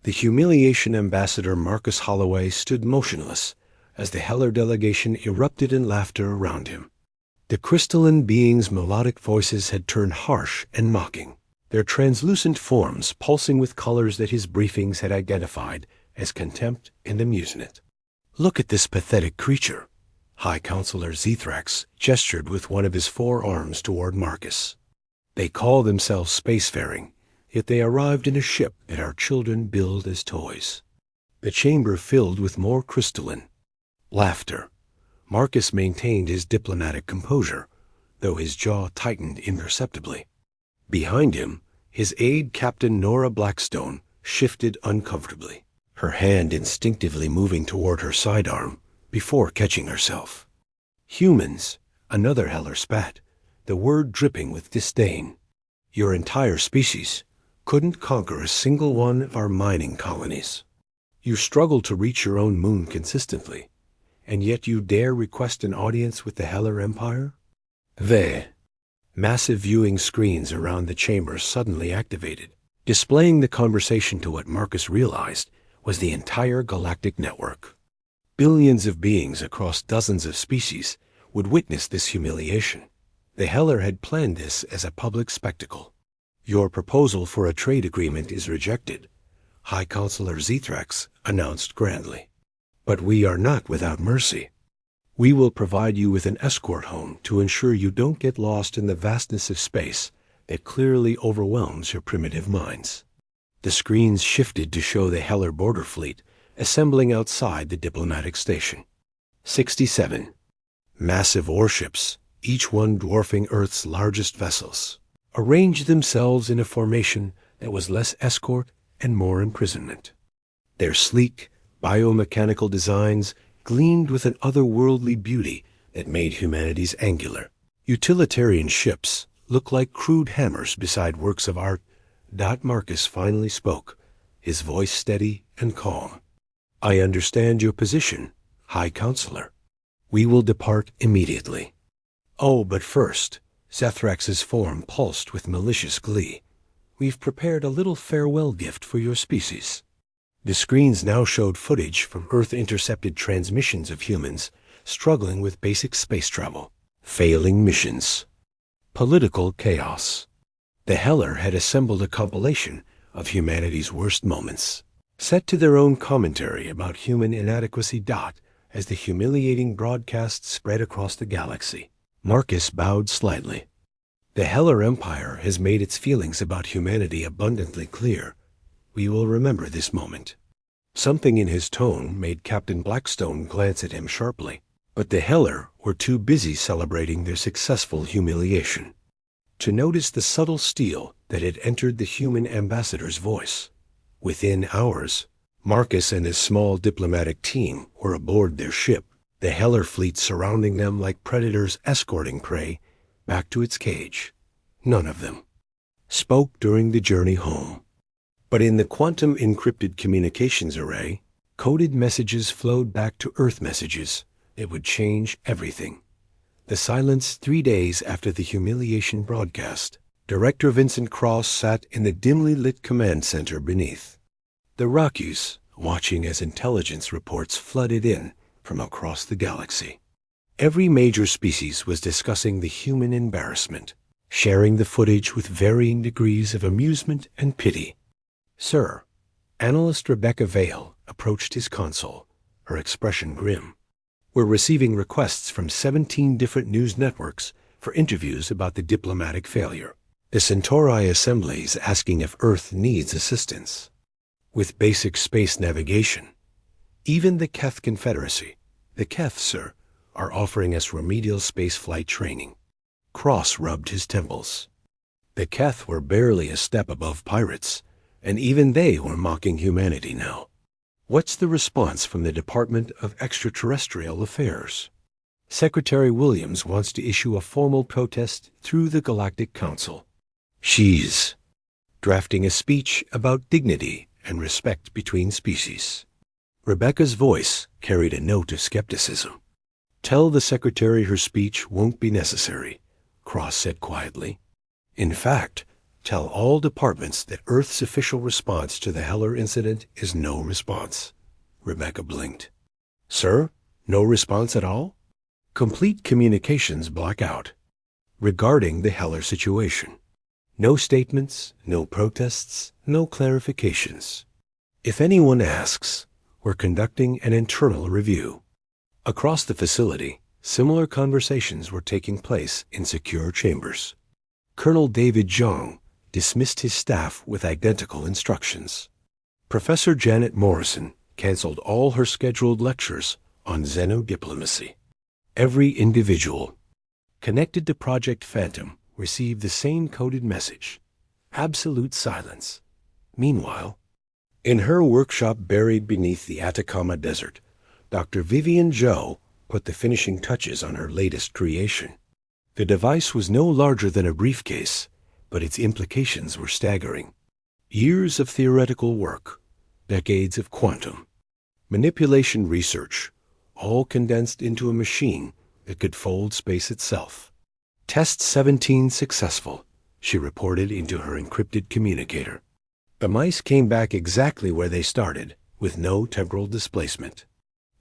The humiliation ambassador Marcus Holloway stood motionless as the Haelor delegation erupted in laughter around him. The crystalline beings' melodic voices had turned harsh and mocking, their translucent forms pulsing with colors that his briefings had identified as contempt and amusement. "Look at this pathetic creature." High Counselor Zethrax gestured with one of his forearms toward Marcus. "They call themselves spacefaring, yet they arrived in a ship that our children build as toys." The chamber filled with more crystalline laughter. Marcus maintained his diplomatic composure, though his jaw tightened imperceptibly. Behind him, his aide, Captain Nora Blackstone, shifted uncomfortably, her hand instinctively moving toward her sidearm before catching herself. "Humans," another Haelor spat, the word dripping with disdain. "Your entire species couldn't conquer a single one of our mining colonies. You struggle to reach your own moon consistently, and yet you dare request an audience with the Haelor Empire?" Massive viewing screens around the chamber suddenly activated, displaying the conversation to what Marcus realized was the entire galactic network. Billions of beings across dozens of species would witness this humiliation. The Haelor had planned this as a public spectacle. "Your proposal for a trade agreement is rejected," High Counselor Zethrax announced grandly. "But we are not without mercy. We will provide you with an escort home to ensure you don't get lost in the vastness of space that clearly overwhelms your primitive minds." The screens shifted to show the Haelor border fleet assembling outside the diplomatic station. 67 massive warships, each one dwarfing Earth's largest vessels, arranged themselves in a formation that was less escort and more imprisonment. Their sleek, biomechanical designs gleamed with an otherworldly beauty that made humanity's angular, utilitarian ships look like crude hammers beside works of art. Marcus finally spoke, his voice steady and calm. "I understand your position, High Counselor. We will depart immediately." "Oh, but first," Zethrax's form pulsed with malicious glee, "we've prepared a little farewell gift for your species." The screens now showed footage from Earth-intercepted transmissions of humans struggling with basic space travel, failing missions, political chaos. The Haelor had assembled a compilation of humanity's worst moments, set to their own commentary about human inadequacy. As the humiliating broadcast spread across the galaxy, Marcus bowed slightly. "The Haelor Empire has made its feelings about humanity abundantly clear. We will remember this moment." Something in his tone made Captain Blackstone glance at him sharply, but the Haelor were too busy celebrating their successful humiliation to notice the subtle steel that had entered the human ambassador's voice. Within hours, Marcus and his small diplomatic team were aboard their ship, the Haelor fleet surrounding them like predators escorting prey back to its cage. None of them spoke during the journey home. But in the quantum-encrypted communications array, coded messages flowed back to Earth messages that would change everything. The silence 3 days after the humiliation broadcast. Director Vincent Cross sat in the dimly lit command center beneath. The Rockies, watching as intelligence reports flooded in from across the galaxy. Every major species was discussing the human embarrassment, sharing the footage with varying degrees of amusement and pity. "Sir," analyst Rebecca Vale approached his console, her expression grim. "We're receiving requests from 17 different news networks for interviews about the diplomatic failure. The Centauri Assembly is asking if Earth needs assistance with basic space navigation. Even the Keth Confederacy, the Keth, sir, are offering us remedial spaceflight training." Cross rubbed his temples. The Keth were barely a step above pirates, and even they were mocking humanity now. "What's the response from the Department of Extraterrestrial Affairs?" "Secretary Williams wants to issue a formal protest through the Galactic Council. She's drafting a speech about dignity and respect between species." Rebecca's voice carried a note of skepticism. "Tell the secretary her speech won't be necessary," Cross said quietly. "In fact, Tell all departments that Earth's official response to the Haelor incident is no response. Rebecca blinked. Sir, no response at all? Complete communications blackout. Regarding the Haelor situation. No statements, no protests, no clarifications. If anyone asks, we're conducting an internal review. Across the facility, similar conversations were taking place in secure chambers. Colonel David Jung dismissed his staff with identical instructions. Professor Janet Morrison canceled all her scheduled lectures on xenodiplomacy. Every individual connected to Project Phantom received the same coded message: absolute silence. Meanwhile, in her workshop buried beneath the Atacama Desert, Dr. Vivian Zhou put the finishing touches on her latest creation. The device was no larger than a briefcase, but its implications were staggering. Years of theoretical work, decades of quantum, manipulation research, all condensed into a machine that could fold space itself. Test 17 successful, she reported into her encrypted communicator. The mice came back exactly where they started, with no temporal displacement.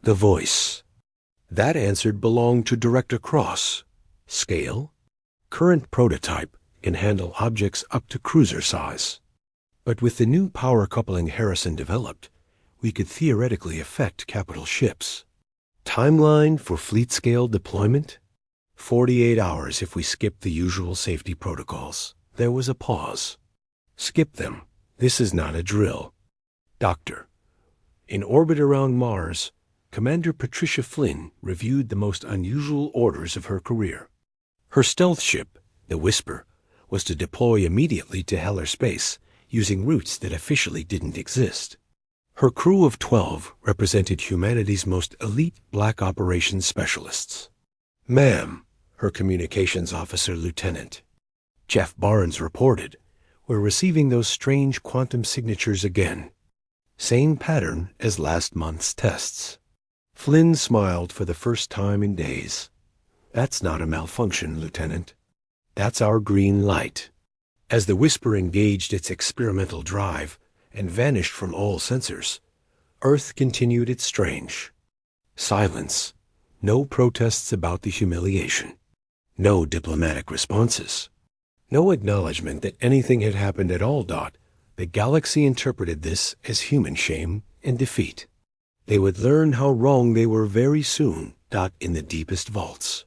The voice. That answered belonged to Director Cross. Scale? Current prototype can handle objects up to cruiser size. But with the new power coupling Harrison developed, we could theoretically affect capital ships. Timeline for fleet-scale deployment? 48 hours if we skip the usual safety protocols. There was a pause. Skip them. This is not a drill. Doctor. In orbit around Mars, Commander Patricia Flynn reviewed the most unusual orders of her career. Her stealth ship, the Whisper, was to deploy immediately to Haelor space using routes that officially didn't exist. Her crew of 12 represented humanity's most elite black operations specialists. Ma'am, her communications officer lieutenant. Jeff Barnes reported, we're receiving those strange quantum signatures again. Same pattern as last month's tests. Flynn smiled for the first time in days. That's not a malfunction, Lieutenant. That's our green light. As the Whisper engaged its experimental drive and vanished from all sensors, Earth continued its strange silence. No protests about the humiliation. No diplomatic responses. No acknowledgement that anything had happened at all. The galaxy interpreted this as human shame and defeat. They would learn how wrong they were very soon. In the deepest vaults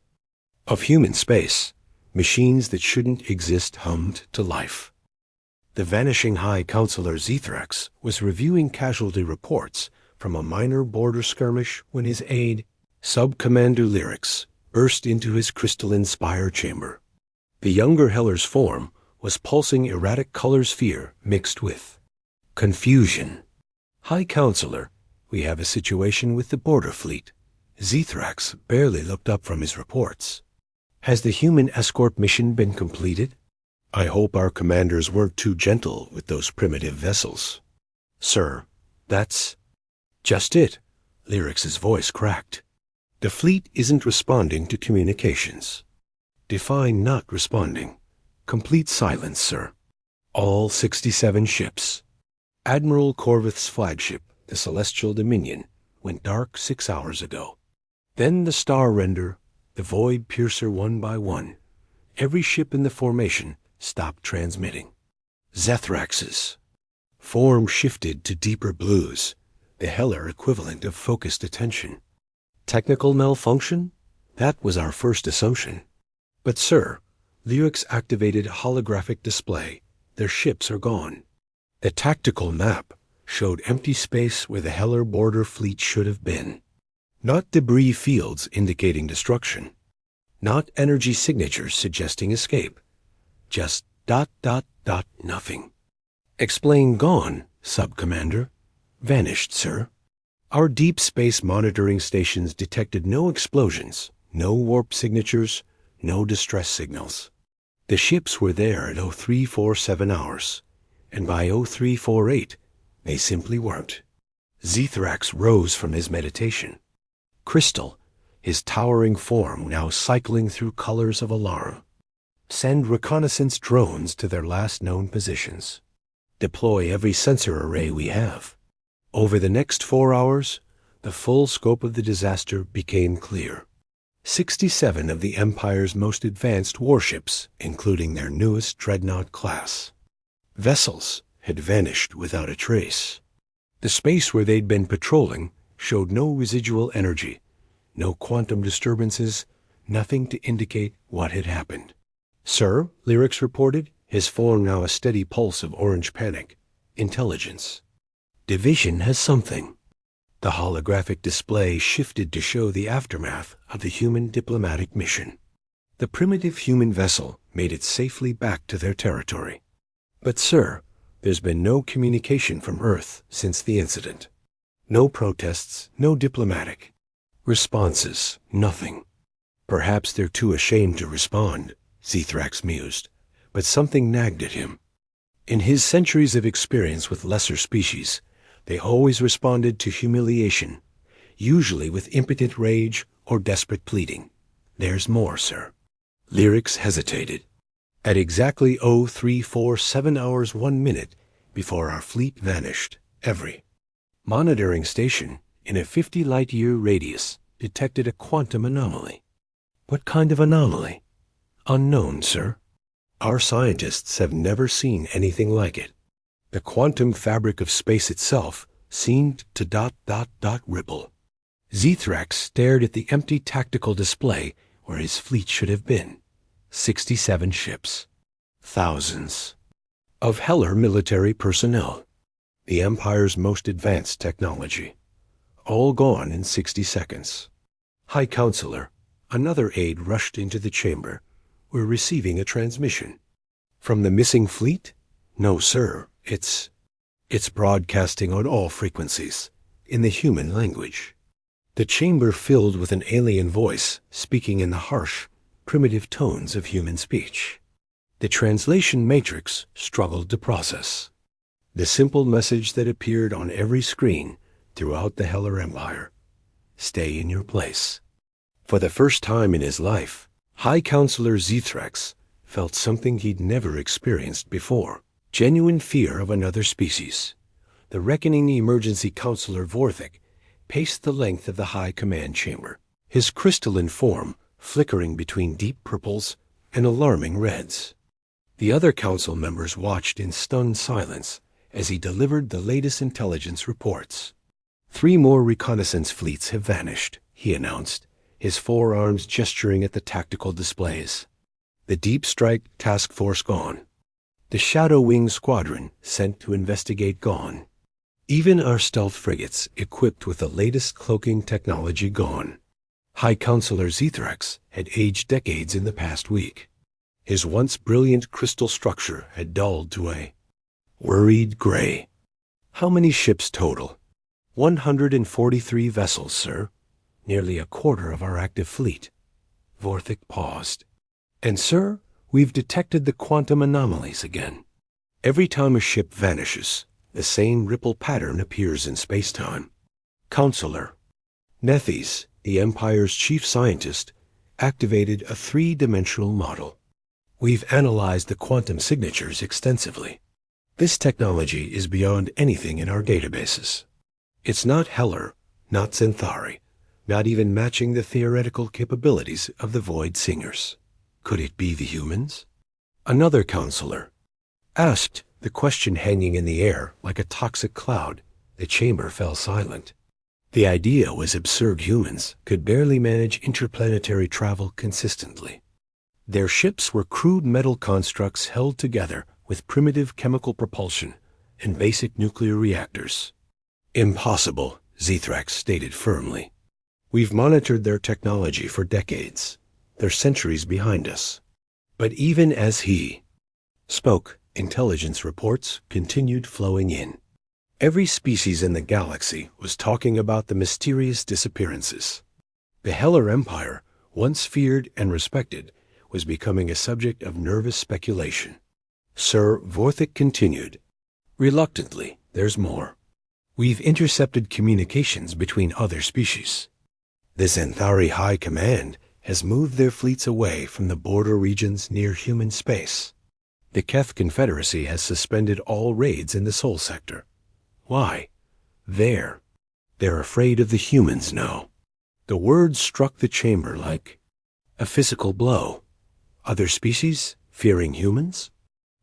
of human space, machines that shouldn't exist hummed to life. The vanishing High Counselor Zethrax was reviewing casualty reports from a minor border skirmish when his aide, Sub-Commander Lyrics, burst into his crystalline spire chamber. The younger Haelor's form was pulsing erratic color sphere mixed with confusion. High Counselor, we have a situation with the border fleet. Zethrax barely looked up from his reports. Has the human escort mission been completed? I hope our commanders weren't too gentle with those primitive vessels. Sir, that's just it. Lyrics' voice cracked. The fleet isn't responding to communications. Define not responding. Complete silence, sir. All 67 ships. Admiral Corvith's flagship, the Celestial Dominion, went dark 6 hours ago. Then the Star Render, the Void Piercer one by one. Every ship in the formation stopped transmitting. Zethrax's form shifted to deeper blues, the Haelor equivalent of focused attention. Technical malfunction? That was our first assumption. But sir, Lyrics activated holographic display. Their ships are gone. The tactical map showed empty space where the Haelor border fleet should have been. Not debris fields indicating destruction. Not energy signatures suggesting escape. Just ... nothing. Explain gone, Sub-Commander. Vanished, sir. Our deep space monitoring stations detected no explosions, no warp signatures, no distress signals. The ships were there at 0347 hours, and by 0348, they simply weren't. Zethrax rose from his meditation. Crystal, his towering form now cycling through colors of alarm. Send reconnaissance drones to their last known positions. Deploy every sensor array we have. Over the next 4 hours, the full scope of the disaster became clear. 67 of the Empire's most advanced warships, including their newest dreadnought class vessels, had vanished without a trace. The space where they'd been patrolling showed no residual energy, no quantum disturbances, nothing to indicate what had happened. Sir, Lyrics reported, his phone now a steady pulse of orange panic. Intelligence. Division has something. The holographic display shifted to show the aftermath of the human diplomatic mission. The primitive human vessel made it safely back to their territory. But, sir, there's been no communication from Earth since the incident. No protests, no diplomatic responses, nothing. Perhaps they're too ashamed to respond, Zethrax mused, but something nagged at him. In his centuries of experience with lesser species, they always responded to humiliation, usually with impotent rage or desperate pleading. There's more, sir. Lyrics hesitated. At exactly 0347 hours 1 minute before our fleet vanished, every monitoring station in a 50 light-year radius detected a quantum anomaly. What kind of anomaly? Unknown, sir. Our scientists have never seen anything like it. The quantum fabric of space itself seemed to ... ripple. Zethrax stared at the empty tactical display where his fleet should have been. 67 ships. Thousands of Haelor military personnel. The Empire's most advanced technology. All gone in 60 seconds. High Counselor, another aide rushed into the chamber. We're receiving a transmission. From the missing fleet? No, sir. It's broadcasting on all frequencies, in the human language. The chamber filled with an alien voice, speaking in the harsh, primitive tones of human speech. The translation matrix struggled to process. The simple message that appeared on every screen throughout the Haelor Empire. Stay in your place. For the first time in his life, High Counselor Zethrax felt something he'd never experienced before. Genuine fear of another species. The reckoning emergency counselor Vorthik paced the length of the high command chamber, his crystalline form flickering between deep purples and alarming reds. The other council members watched in stunned silence as he delivered the latest intelligence reports. 3 more reconnaissance fleets have vanished, he announced, his forearms gesturing at the tactical displays. The Deep Strike Task Force gone. The Shadow Wing Squadron sent to investigate gone. Even our stealth frigates equipped with the latest cloaking technology gone. High Counselor Zethrax had aged decades in the past week. His once brilliant crystal structure had dulled to a worried gray. How many ships total? 143 vessels, sir. Nearly a quarter of our active fleet. Vorthik paused. And, sir, we've detected the quantum anomalies again. Every time a ship vanishes, the same ripple pattern appears in space-time. Counselor. Nethes, the Empire's chief scientist, activated a 3-dimensional model. We've analyzed the quantum signatures extensively. This technology is beyond anything in our databases. It's not Haelor, not Centauri, not even matching the theoretical capabilities of the Void Singers. Could it be the humans? Another counselor asked, the question hanging in the air like a toxic cloud. The chamber fell silent. The idea was absurd. Humans could barely manage interplanetary travel consistently. Their ships were crude metal constructs held together with primitive chemical propulsion and basic nuclear reactors. Impossible, Zethrax stated firmly. We've monitored their technology for decades. They're centuries behind us. But even as he spoke, intelligence reports continued flowing in. Every species in the galaxy was talking about the mysterious disappearances. The Haelor Empire, once feared and respected, was becoming a subject of nervous speculation. Sir Vorthik continued. Reluctantly, there's more. We've intercepted communications between other species. The Centauri High Command has moved their fleets away from the border regions near human space. The Keth Confederacy has suspended all raids in the Sol sector. Why? They're afraid of the humans now. The words struck the chamber like a physical blow. Other species fearing humans?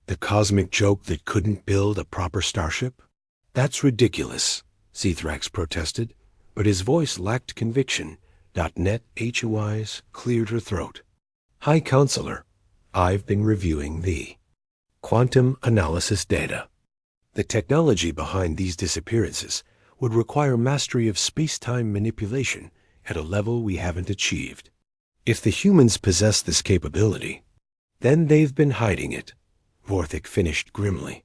The cosmic joke that couldn't build a proper starship? That's ridiculous, Zethrax protested, but his voice lacked conviction. .NET HUIs cleared her throat. High Counselor, I've been reviewing the quantum analysis data. The technology behind these disappearances would require mastery of space-time manipulation at a level we haven't achieved. If the humans possess this capability, then they've been hiding it, Vorthik finished grimly.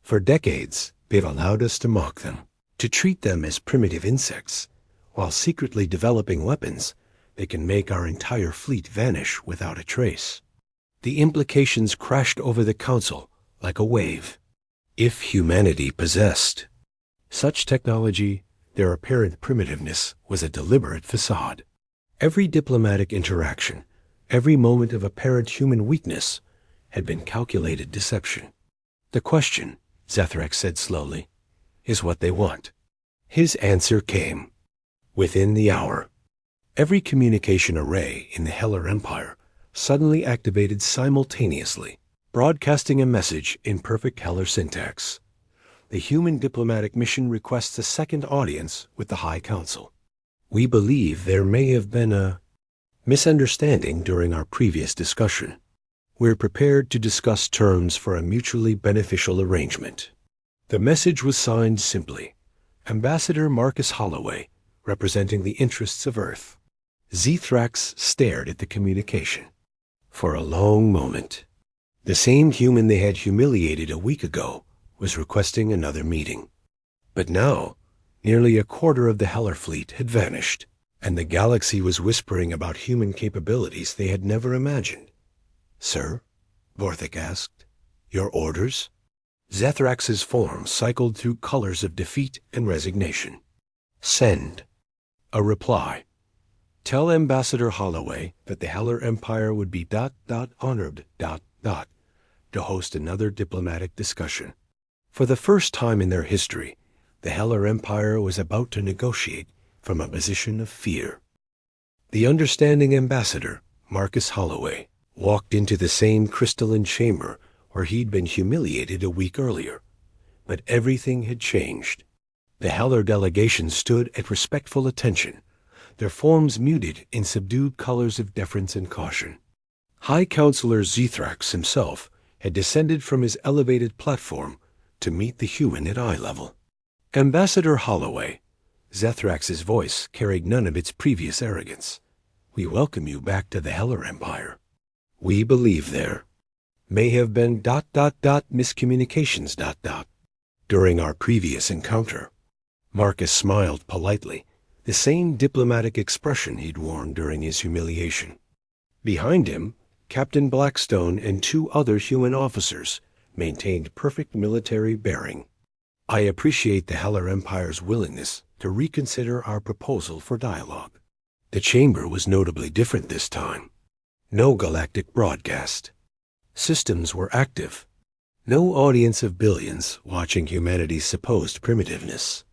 For decades, they've allowed us to mock them, to treat them as primitive insects, while secretly developing weapons that can make our entire fleet vanish without a trace. The implications crashed over the Council like a wave. If humanity possessed such technology, their apparent primitiveness was a deliberate facade. Every diplomatic interaction, every moment of apparent human weakness, had been calculated deception. The question, Zethrax said slowly, is what they want. His answer came. Within the hour, every communication array in the Haelor Empire suddenly activated simultaneously, broadcasting a message in perfect Haelor syntax. The human diplomatic mission requests a second audience with the High Council. We believe there may have been a misunderstanding during our previous discussion. We're prepared to discuss terms for a mutually beneficial arrangement. The message was signed simply, Ambassador Marcus Holloway, representing the interests of Earth. Zethrax stared at the communication. For a long moment, the same human they had humiliated a week ago was requesting another meeting. But now, nearly a quarter of the Haelor fleet had vanished, and the galaxy was whispering about human capabilities they had never imagined. Sir, Vorthik asked, your orders? Zethrax's form cycled through colors of defeat and resignation. Send. A reply. Tell Ambassador Holloway that the Haelor Empire would be ... honored ... to host another diplomatic discussion. For the first time in their history, the Haelor Empire was about to negotiate from a position of fear. The understanding ambassador, Marcus Holloway, walked into the same crystalline chamber where he'd been humiliated a week earlier. But everything had changed. The Haelor delegation stood at respectful attention, their forms muted in subdued colors of deference and caution. High Counselor Zethrax himself had descended from his elevated platform to meet the human at eye level. Ambassador Holloway, Zethrax's voice carried none of its previous arrogance. We welcome you back to the Haelor Empire. We believe there may have been ... miscommunications ... during our previous encounter. Marcus smiled politely, the same diplomatic expression he'd worn during his humiliation. Behind him, Captain Blackstone and two other human officers maintained perfect military bearing. I appreciate the Haelor Empire's willingness to reconsider our proposal for dialogue. The chamber was notably different this time. No galactic broadcast. Systems were active. No audience of billions watching humanity's supposed primitiveness.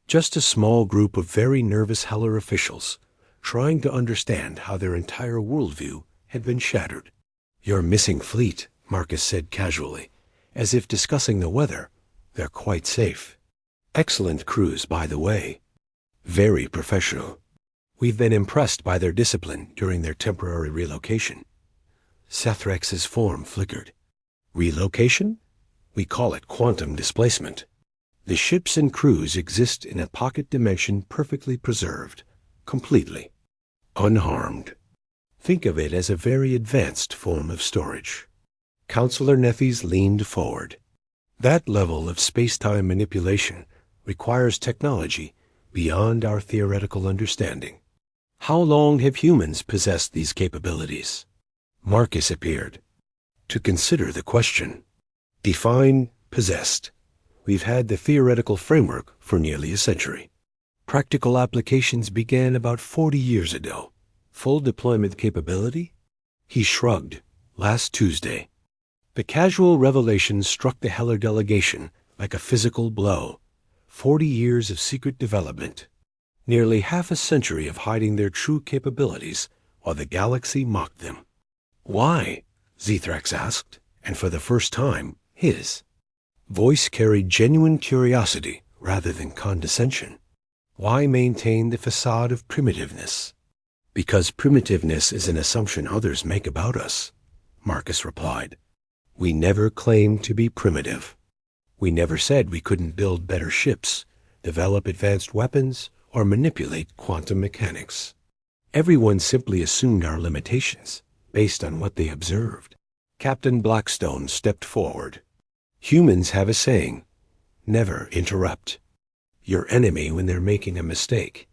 Just a small group of very nervous Haelor officials trying to understand how their entire worldview had been shattered. Your missing fleet, Marcus said casually, as if discussing the weather. They're quite safe. Excellent crews, by the way. Very professional. We've been impressed by their discipline during their temporary relocation. Zethrax's form flickered. Relocation? We call it quantum displacement. The ships and crews exist in a pocket dimension perfectly preserved, completely, unharmed. Think of it as a very advanced form of storage. Counselor Nephes leaned forward. That level of space-time manipulation requires technology beyond our theoretical understanding. How long have humans possessed these capabilities? Marcus appeared. To consider the question. Define possessed. We've had the theoretical framework for nearly a century. Practical applications began about 40 years ago. Full deployment capability? He shrugged. Last Tuesday. The casual revelation struck the Haelor delegation like a physical blow. 40 years of secret development. Nearly half a century of hiding their true capabilities while the galaxy mocked them. Why? Zethrax asked, and for the first time, his voice carried genuine curiosity rather than condescension. Why maintain the facade of primitiveness? Because primitiveness is an assumption others make about us, Marcus replied. We never claimed to be primitive. We never said we couldn't build better ships, develop advanced weapons, or manipulate quantum mechanics. Everyone simply assumed our limitations, based on what they observed. Captain Blackstone stepped forward. Humans have a saying, never interrupt your enemy when they're making a mistake.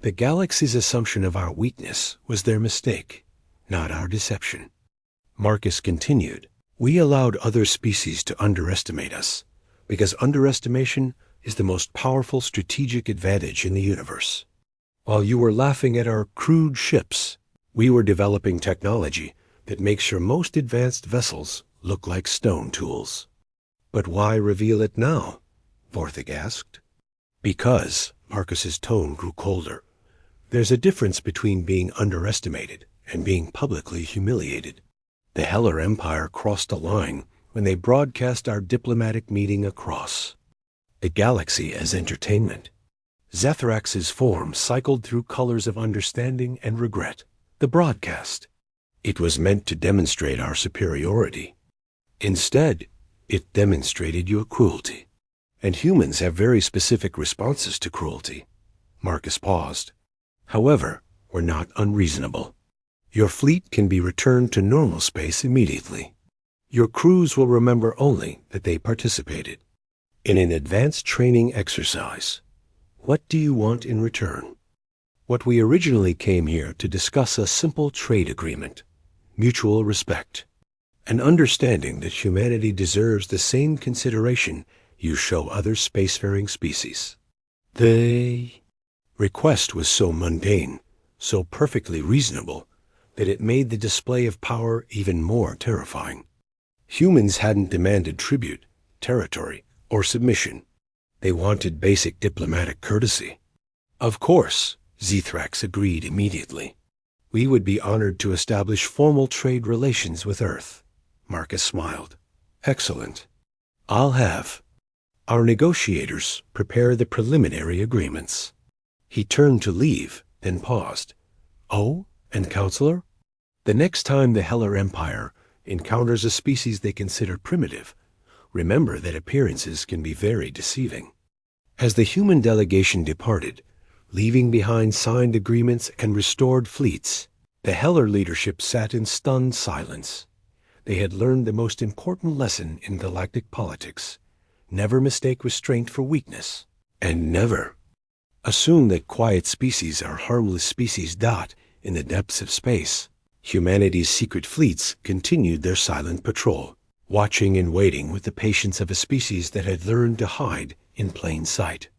The galaxy's assumption of our weakness was their mistake, not our deception. Marcus continued, we allowed other species to underestimate us, because underestimation is the most powerful strategic advantage in the universe. While you were laughing at our crude ships, we were developing technology that makes your most advanced vessels look like stone tools. But why reveal it now? Vorthig asked. Because, Marcus's tone grew colder, there's a difference between being underestimated and being publicly humiliated. The Haelor Empire crossed a line when they broadcast our diplomatic meeting across the galaxy as entertainment. Zethrax's form cycled through colors of understanding and regret. The broadcast. It was meant to demonstrate our superiority. Instead, it demonstrated your cruelty. And humans have very specific responses to cruelty. Marcus paused. However, we're not unreasonable. Your fleet can be returned to normal space immediately. Your crews will remember only that they participated in an advanced training exercise. What do you want in return? What we originally came here to discuss a simple trade agreement, mutual respect, an understanding that humanity deserves the same consideration you show other spacefaring species. The request was so mundane, so perfectly reasonable, that it made the display of power even more terrifying. Humans hadn't demanded tribute, territory, or submission. They wanted basic diplomatic courtesy. Of course, Zethrax agreed immediately. We would be honored to establish formal trade relations with Earth. Marcus smiled. Excellent. I'll have our negotiators prepare the preliminary agreements. He turned to leave, then paused. Oh, and Counselor? The next time the Haelor Empire encounters a species they consider primitive, remember that appearances can be very deceiving. As the human delegation departed, leaving behind signed agreements and restored fleets, the Haelor leadership sat in stunned silence. They had learned the most important lesson in galactic politics. Never mistake restraint for weakness, and never assume that quiet species are harmless species. In the depths of space, humanity's secret fleets continued their silent patrol, watching and waiting with the patience of a species that had learned to hide in plain sight.